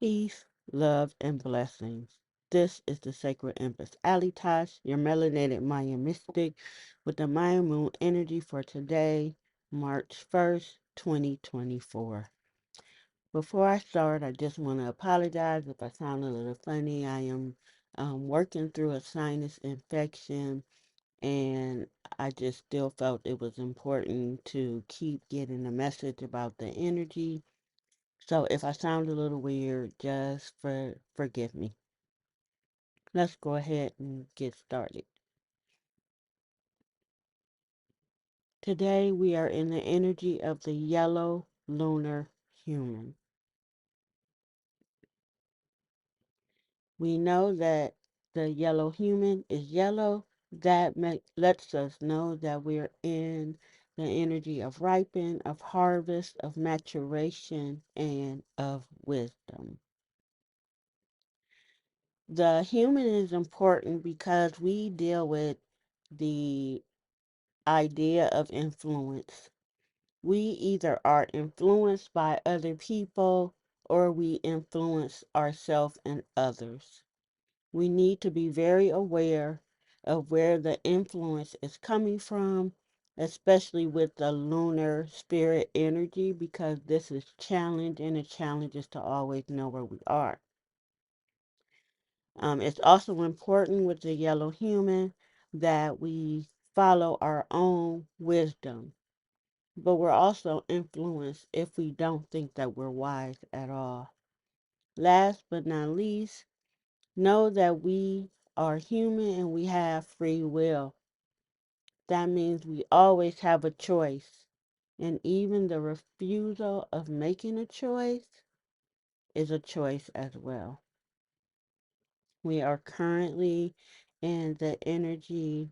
Peace, love, and blessings. This is the Sacred Empress Alitash, your melanated Mayan mystic, with the Mayan Moon Energy for today, March 1st, 2024. Before I start, I just want to apologize if I sound a little funny. I am working through a sinus infection, and I just still felt it was important to keep getting the message about the energy. So if I sound a little weird, just forgive me. Let's go ahead and get started. Today we are in the energy of the yellow lunar human. We know that the yellow human is yellow. Lets us know that we're in the energy of ripen, of harvest, of maturation, and of wisdom. The human is important because we deal with the idea of influence. We either are influenced by other people or we influence ourselves and others. We need to be very aware of where the influence is coming from, especially with the lunar spirit energy, because this is challenge, and the challenge is to always know where we are. It's also important with the yellow human that we follow our own wisdom, but we're also influenced if we don't think that we're wise at all. Last but not least, know that we are human and we have free will. That means we always have a choice, and even the refusal of making a choice is a choice as well. We are currently in the energy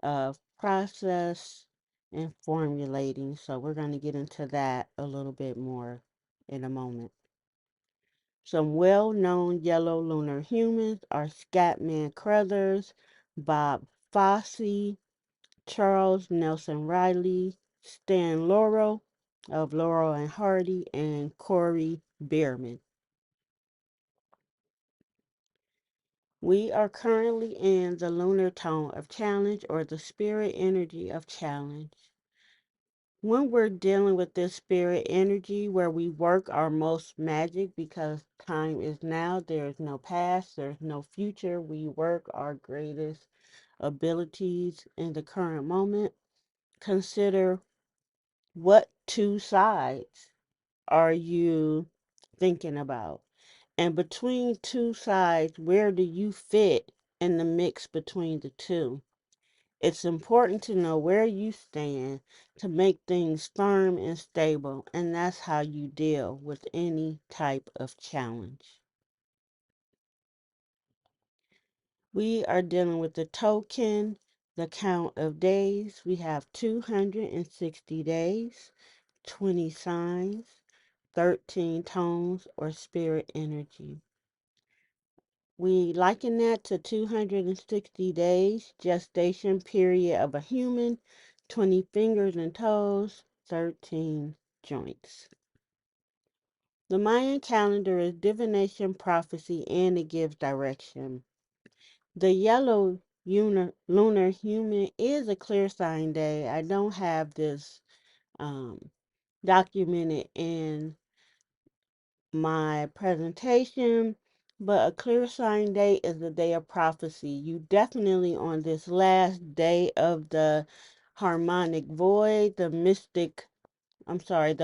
of process and formulating. So we're going to get into that a little bit more in a moment. Some well-known yellow lunar humans are Scatman Crothers, Bob Fosse, Charles Nelson Riley, Stan Laurel of Laurel and Hardy, and Corey Bierman. We are currently in the lunar tone of challenge, or the spirit energy of challenge. When we're dealing with this spirit energy, where we work our most magic, because time is now, there is no past, there's no future, we work our greatest abilities in the current moment. Consider, what two sides are you thinking about? And between two sides, where do you fit in the mix between the two? It's important to know where you stand to make things firm and stable, and that's how you deal with any type of challenge. We are dealing with the token, the count of days. We have 260 days, 20 signs, 13 tones, or spirit energy. We liken that to 260 days, gestation period of a human, 20 fingers and toes, 13 joints. The Mayan calendar is divination, prophecy, and it gives direction. The yellow lunar human is a clear sign day. I don't have this documented in my presentation, but a clear sign day is the day of prophecy. You definitely, on this last day of the harmonic void, the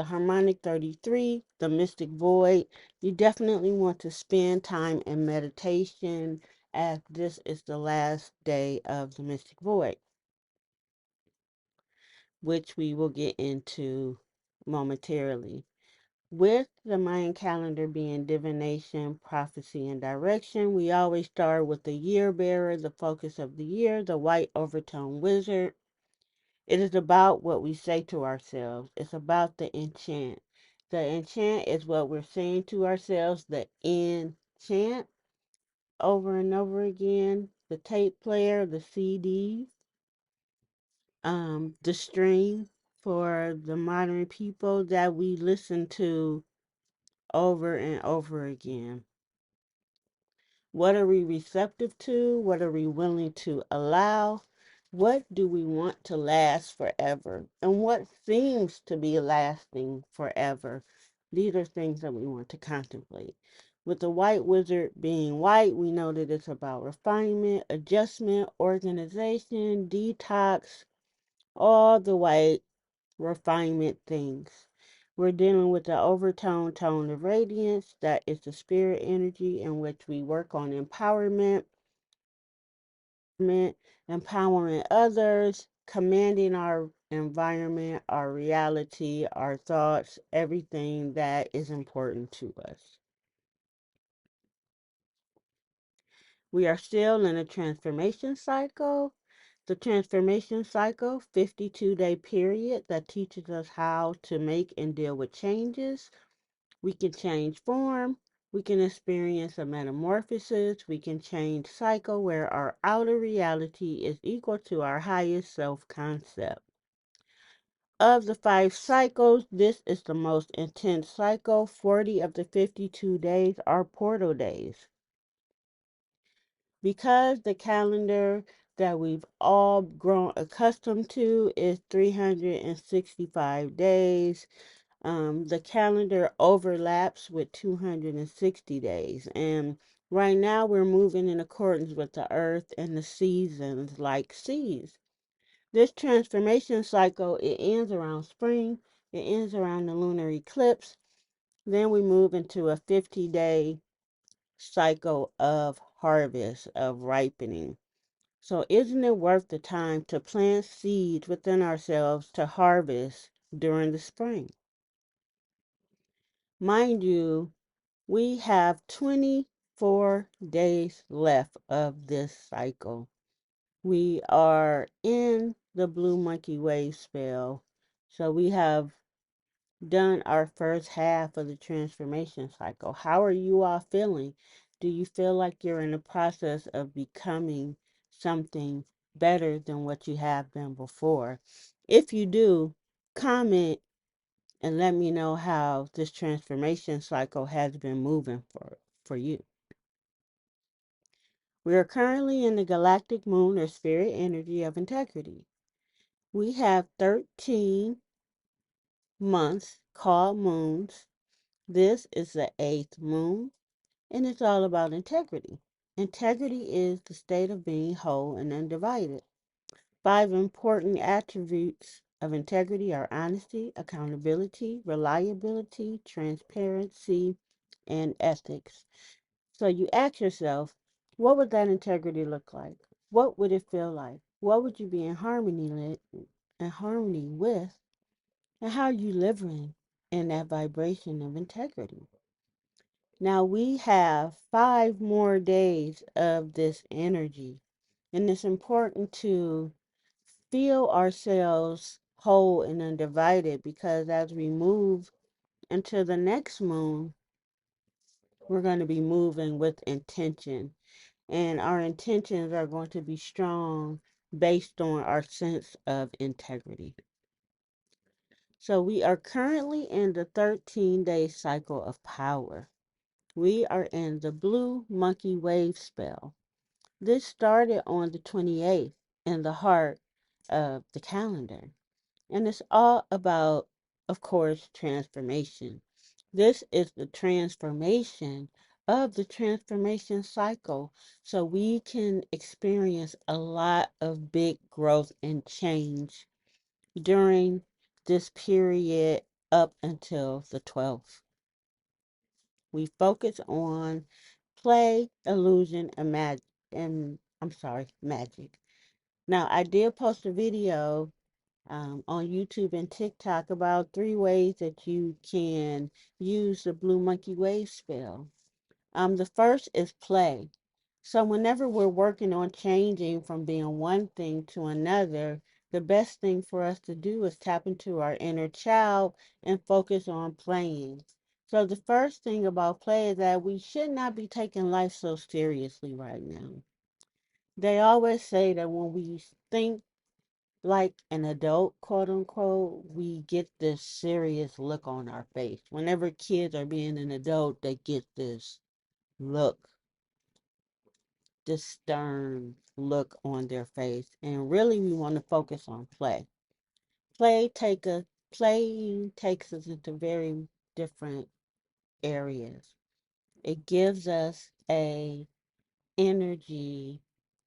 harmonic 33, the mystic void, you definitely want to spend time in meditation, as this is the last day of the mystic void, which we will get into momentarily. With the Mayan calendar being divination, prophecy, and direction, we always start with the year bearer, the focus of the year, the white overtone wizard. It is about what we say to ourselves. It's about the enchant. The enchant is what we're saying to ourselves, the enchant, over and over again. The tape player, the CD, the stream for the modern people that we listen to over and over again. What are we receptive to? What are we willing to allow? What do we want to last forever? And what seems to be lasting forever? These are things that we want to contemplate. With the white wizard being white, we know that it's about refinement, adjustment, organization, detox, all the white refinement things. We're dealing with the overtone tone of radiance, that is the spirit energy in which we work on empowerment, empowering others, commanding our environment, our reality, our thoughts, everything that is important to us. We are still in a transformation cycle. The transformation cycle, 52-day period that teaches us how to make and deal with changes. We can change form. We can experience a metamorphosis. We can change cycle where our outer reality is equal to our highest self concept. Of the 5 cycles, this is the most intense cycle. 40 of the 52 days are portal days. Because the calendar that we've all grown accustomed to is 365 days, the calendar overlaps with 260 days. And right now we're moving in accordance with the earth and the seasons like seas. This transformation cycle, it ends around spring, it ends around the lunar eclipse. Then we move into a 50-day cycle of harvest, of ripening. So isn't it worth the time to plant seeds within ourselves to harvest during the spring? Mind you, we have 24 days left of this cycle. We are in the blue monkey wave spell. So we have done our first half of the transformation cycle. How are you all feeling? Do you feel like you're in the process of becoming something better than what you have been before? If you do, comment and let me know how this transformation cycle has been moving for you. We are currently in the galactic moon or spirit energy of integrity. We have 13 months called moons. This is the 8th moon, and it's all about integrity. Integrity is the state of being whole and undivided. 5 important attributes of integrity are honesty, accountability, reliability, transparency, and ethics. So you ask yourself, what would that integrity look like? What would it feel like? What would you be in harmony with? And how are you living in that vibration of integrity? Now we have 5 more days of this energy, and it's important to feel ourselves whole and undivided because as we move into the next moon, we're going to be moving with intention. And our intentions are going to be strong based on our sense of integrity. So we are currently in the 13-day cycle of power. We are in the blue monkey wave spell. This started on the 28th in the heart of the calendar. And it's all about, of course, transformation. This is the transformation of the transformation cycle. So we can experience a lot of big growth and change during this period up until the 12th. We focus on play, illusion, and magic. Now, I did post a video on YouTube and TikTok about 3 ways that you can use the Blue Monkey Wave spell. The first is play. So whenever we're working on changing from being one thing to another, the best thing for us to do is tap into our inner child and focus on playing. So the first thing about play is that we should not be taking life so seriously right now. They always say that when we think like an adult, quote unquote, we get this serious look on our face. Whenever kids are being an adult, they get this look, this stern look on their face. And really, we want to focus on play. Play take a Playing takes us into very different areas. It gives us a energy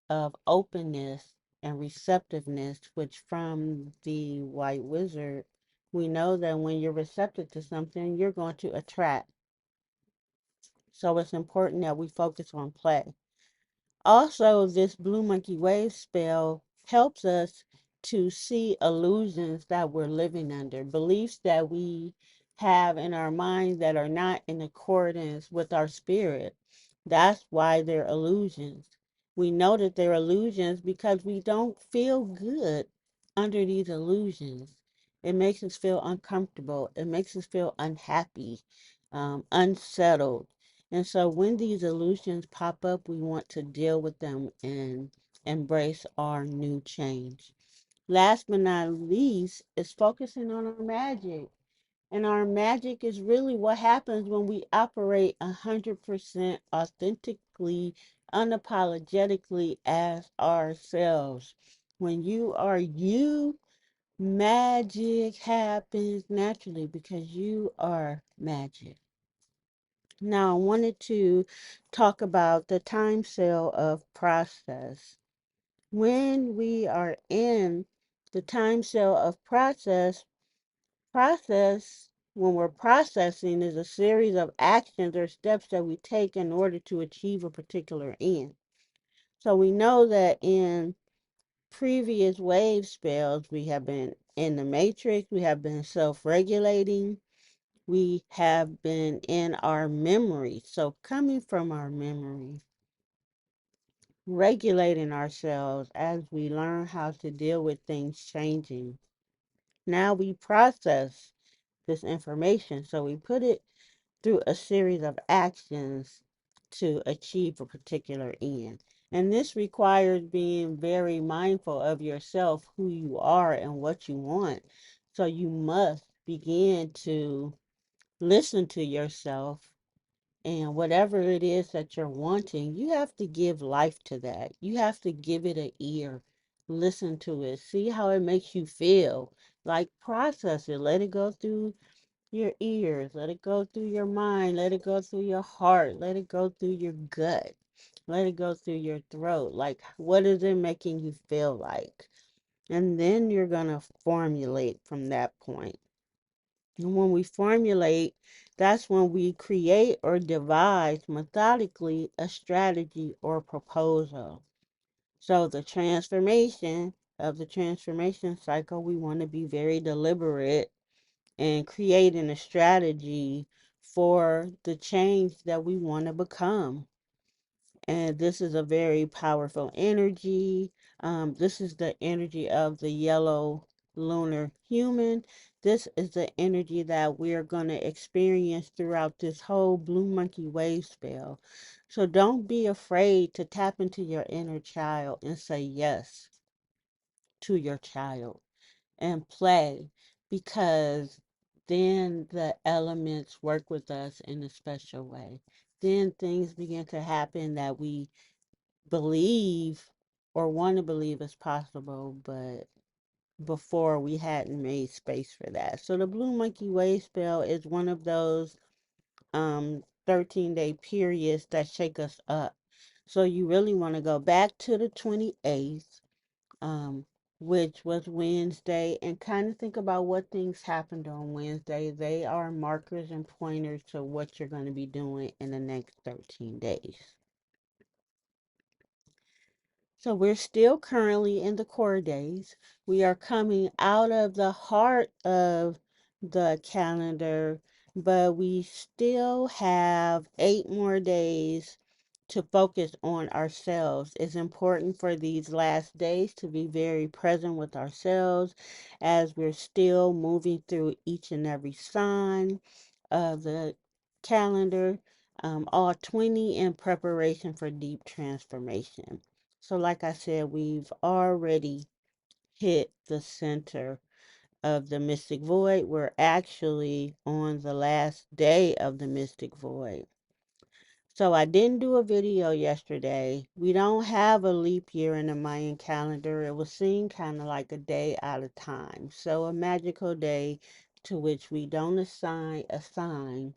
of openness and receptiveness, which from the white wizard, we know that when you're receptive to something, you're going to attract. So it's important that we focus on play. Also, this blue monkey wave spell helps us to see illusions that we're living under, beliefs that we have in our minds that are not in accordance with our spirit. That's why they're illusions. We know that they're illusions because we don't feel good under these illusions. It makes us feel uncomfortable. It makes us feel unhappy, unsettled. And so when these illusions pop up, we want to deal with them and embrace our new change. Last but not least is focusing on our magic. And our magic is really what happens when we operate 100% authentically, unapologetically as ourselves. When you are you, magic happens naturally because you are magic. Now, I wanted to talk about the time scale of process. When we are in the time scale of when we're processing, is a series of actions or steps that we take in order to achieve a particular end. So we know that in previous wave spells, we have been in the matrix, we have been self regulating, we have been in our memory. So coming from our memory, regulating ourselves as we learn how to deal with things changing. Now we process this information. So we put it through a series of actions to achieve a particular end. And this requires being very mindful of yourself, who you are, and what you want. So you must begin to listen to yourself, and whatever it is that you're wanting, you have to give life to that. You have to give it an ear. Listen to it. See how it makes you feel. Like process it. Let it go through your ears. Let it go through your mind. Let it go through your heart. Let it go through your gut. Let it go through your throat. Like, what is it making you feel like? And then you're going to formulate from that point. And when we formulate, that's when we create or devise methodically a strategy or proposal. So the transformation cycle, we want to be very deliberate in creating a strategy for the change that we want to become. And this is a very powerful energy. This is the energy of the yellow lunar human. This is the energy that we're going to experience throughout this whole blue monkey wave spell. So don't be afraid to tap into your inner child and say yes to your child and play, because then the elements work with us in a special way. Then things begin to happen that we believe or want to believe is possible, but before we hadn't made space for that. So the blue monkey wave spell is one of those 13-day periods that shake us up. So you really want to go back to the 28th, um, which was Wednesday, and kind of think about what things happened on Wednesday. They are markers and pointers to what you're going to be doing in the next 13 days. So we're still currently in the core days. We are coming out of the heart of the calendar, but we still have 8 more days to focus on ourselves. It's important for these last days to be very present with ourselves as we're still moving through each and every sign of the calendar, all 20 in preparation for deep transformation. So, like I said, we've already hit the center of the mystic void. We're actually on the last day of the mystic void. So I didn't do a video yesterday. We don't have a leap year in the Mayan calendar. It was seen kind of like a day out of time. So a magical day to which we don't assign a sign.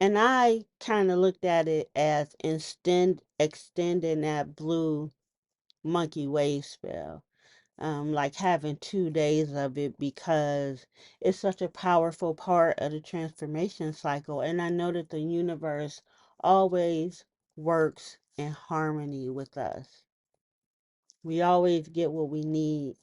And I kind of looked at it as extending that blue monkey wave spell. Like having 2 days of it because it's such a powerful part of the transformation cycle. And I know that the universe always works in harmony with us. We always get what we need.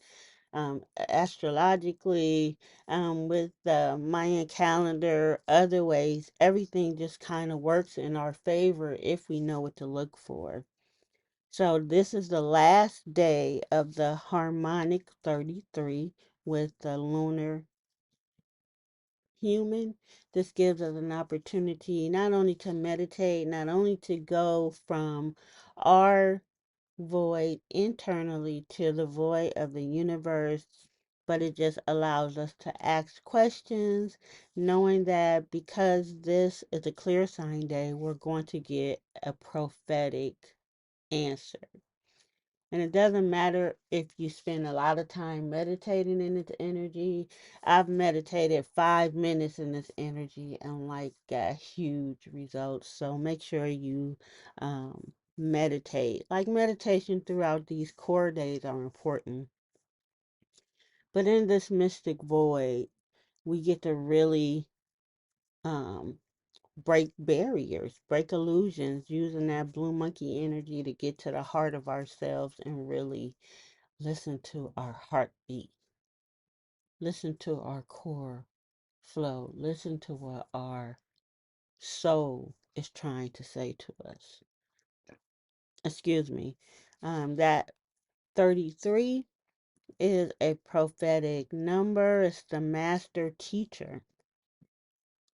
Astrologically, with the Mayan calendar, other ways, everything just kind of works in our favor if we know what to look for. So this is the last day of the harmonic 33 with the lunar human. This gives us an opportunity not only to meditate, not only to go from our void internally to the void of the universe, but it just allows us to ask questions, knowing that because this is a clear sign day, we're going to get a prophetic answer. And it doesn't matter if you spend a lot of time meditating in this energy. I've meditated 5 minutes in this energy and like got huge results. So make sure you meditate. Like meditation throughout these core days are important. But in this mystic void, we get to really um, break barriers, break illusions, using that blue monkey energy to get to the heart of ourselves and really listen to our heartbeat. Listen to our core flow. Listen to what our soul is trying to say to us. Excuse me. That 33 is a prophetic number. It's the master teacher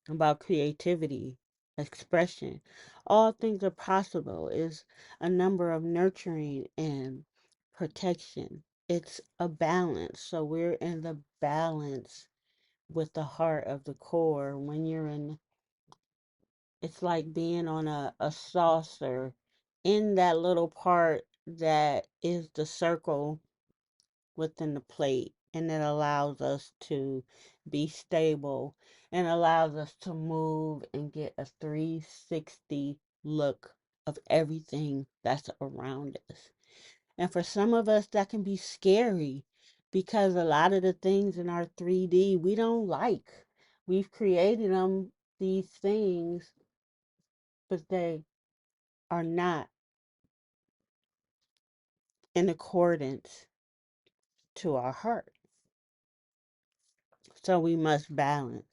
about creativity, expression. All things are possible is a number of nurturing and protection. It's a balance. So we're in the balance with the heart of the core. When you're in, it's like being on a saucer in that little part that is the circle within the plate, and it allows us to be stable and allows us to move and get a 360 look of everything that's around us. And for some of us, that can be scary because a lot of the things in our 3D we don't like. We've created these things, but they are not in accordance to our heart. So we must balance.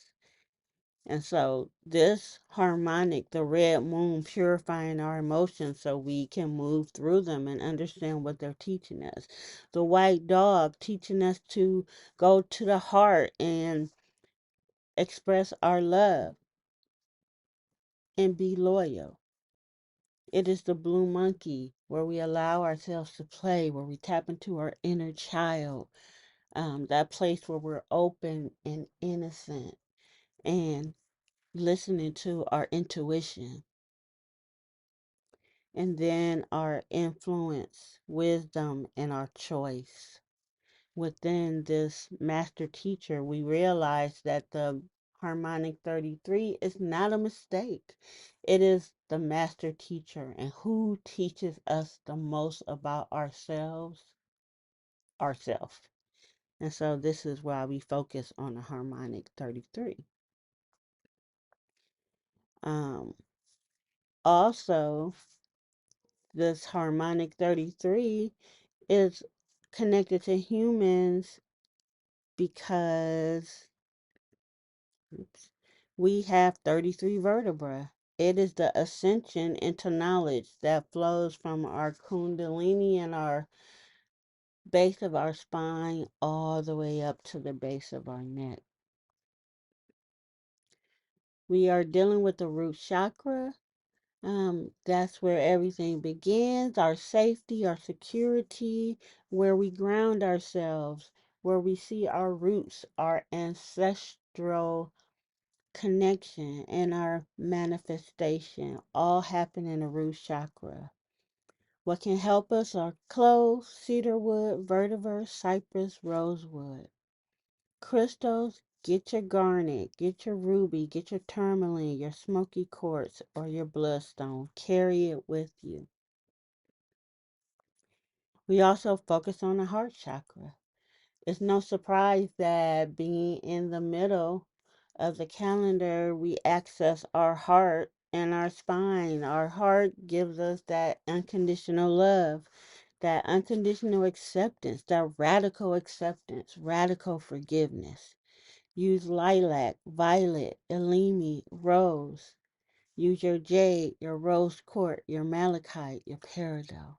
And so this harmonic, the red moon purifying our emotions so we can move through them and understand what they're teaching us. The white dog teaching us to go to the heart and express our love and be loyal. It is the blue monkey where we allow ourselves to play, where we tap into our inner child, that place where we're open and innocent and listening to our intuition. And then our influence, wisdom, and our choice. Within this master teacher, we realize that the harmonic 33 is not a mistake. It is the master teacher. And who teaches us the most about ourselves? Ourselves. And so this is why we focus on the harmonic 33. Um, Also, this harmonic 33 is connected to humans because oops, we have 33 vertebrae. It is the ascension into knowledge that flows from our kundalini and our base of our spine all the way up to the base of our neck. We are dealing with the root chakra, That's where everything begins, our safety, our security, where we ground ourselves, where we see our roots, our ancestral connection, and our manifestation all happen in the root chakra. What can help us are cloves, cedarwood, vetiver, cypress, rosewood. Crystals, get your garnet, get your ruby, get your tourmaline, your smoky quartz, or your bloodstone. Carry it with you. We also focus on the heart chakra. It's no surprise that being in the middle of the calendar, we access our heart and our spine. Our heart gives us that unconditional love, that unconditional acceptance, that radical forgiveness. Use lilac, violet, elemi, rose. Use your jade, your rose quartz, your malachite, your peridot.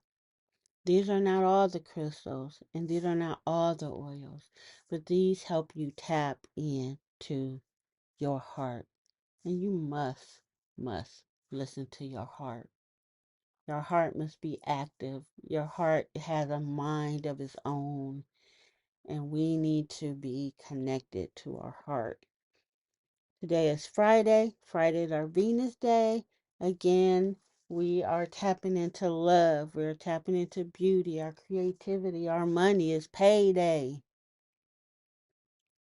These are not all the crystals and these are not all the oils, but these help you tap into your heart. And you must listen to your heart. Your heart must be active. Your heart has a mind of its own, and we need to be connected to our heart. Today is Friday. Friday is our Venus day. Again, we are tapping into love. We're tapping into beauty, our creativity, our money. Is payday.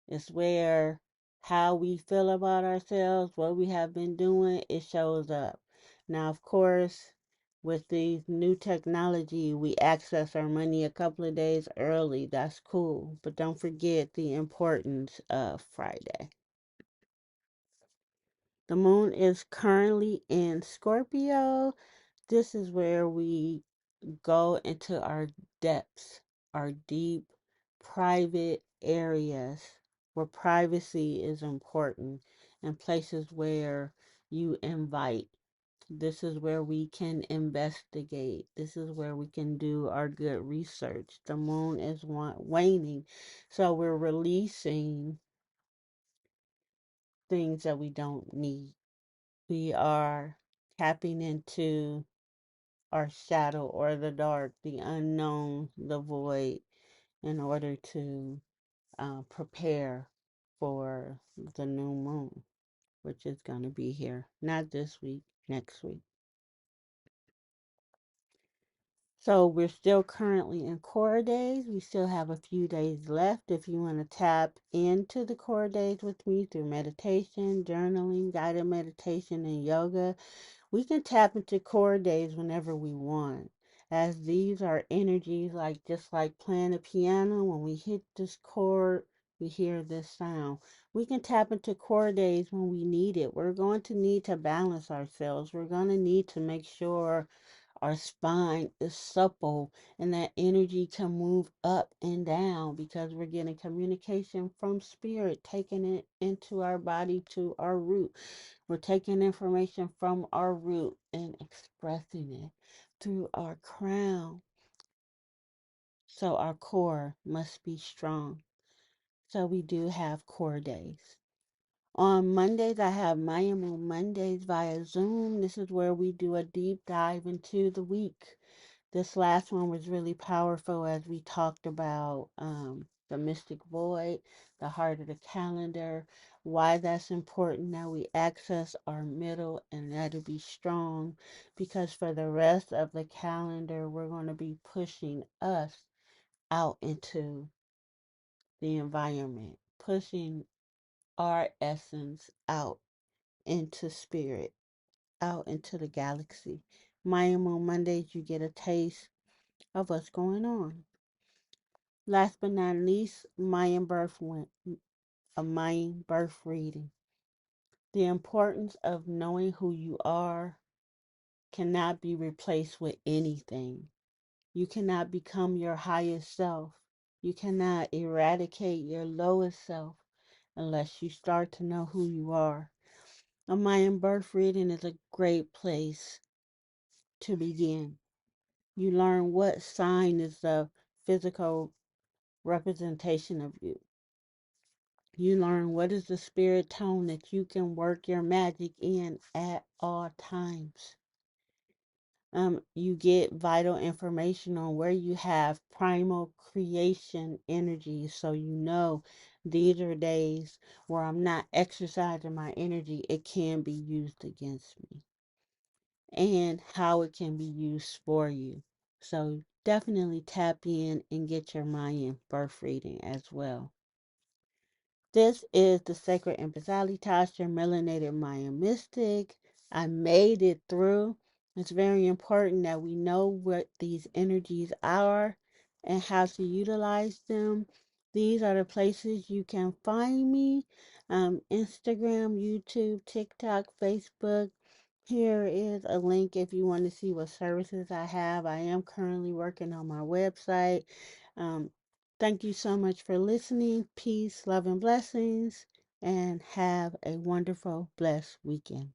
It's where how we feel about ourselves, what we have been doing, it shows up. Now, of course, with the new technology, we access our money a couple of days early. That's cool. But don't forget the importance of Friday. The moon is currently in Scorpio. This is where we go into our depths, our deep, private areas where privacy is important and places where you invite. This is where we can investigate. This is where we can do our good research. The moon is waning, so we're releasing things that we don't need. We are tapping into our shadow or the dark, the unknown, the void, in order to prepare for the new moon, which is going to be here, not this week, next week. So we're still currently in core days. We still have a few days left. If you want to tap into the core days with me through meditation, journaling, guided meditation, and yoga, we can tap into core days whenever we want, as these are energies like just like playing a piano. When we hit this chord, we hear this sound. We can tap into core days when we need it. We're going to need to balance ourselves. We're going to need to make sure our spine is supple and that energy can move up and down because we're getting communication from spirit, taking it into our body to our root. We're taking information from our root and expressing it through our crown. So our core must be strong. So we do have core days. On Mondays, I have Mayan Moon Mondays via Zoom. This is where we do a deep dive into the week. This last one was really powerful as we talked about the mystic void, the heart of the calendar, why that's important that we access our middle and that it be strong. Because for the rest of the calendar, we're going to be pushing us out into the environment, pushing our essence out into spirit, out into the galaxy. Mayan Moon Mondays, you get a taste of what's going on. Last but not least, a Mayan birth reading. The importance of knowing who you are cannot be replaced with anything. You cannot become your highest self. You cannot eradicate your lowest self unless you start to know who you are. A Mayan birth reading is a great place to begin. You learn what sign is the physical representation of you. You learn what is the spirit tone that you can work your magic in at all times. You get vital information on where you have primal creation energy. So you know these are days where I'm not exercising my energy. It can be used against me and how it can be used for you. So definitely tap in and get your Mayan birth reading as well. This is the Sacred Empress Tasha, your melanated Mayan mystic. I made it through. It's very important that we know what these energies are and how to utilize them. These are the places you can find me: Instagram, YouTube, TikTok, Facebook. Here is a link if you want to see what services I have. I am currently working on my website. Um, Thank you so much for listening. Peace, love, and blessings, and have a wonderful, blessed weekend.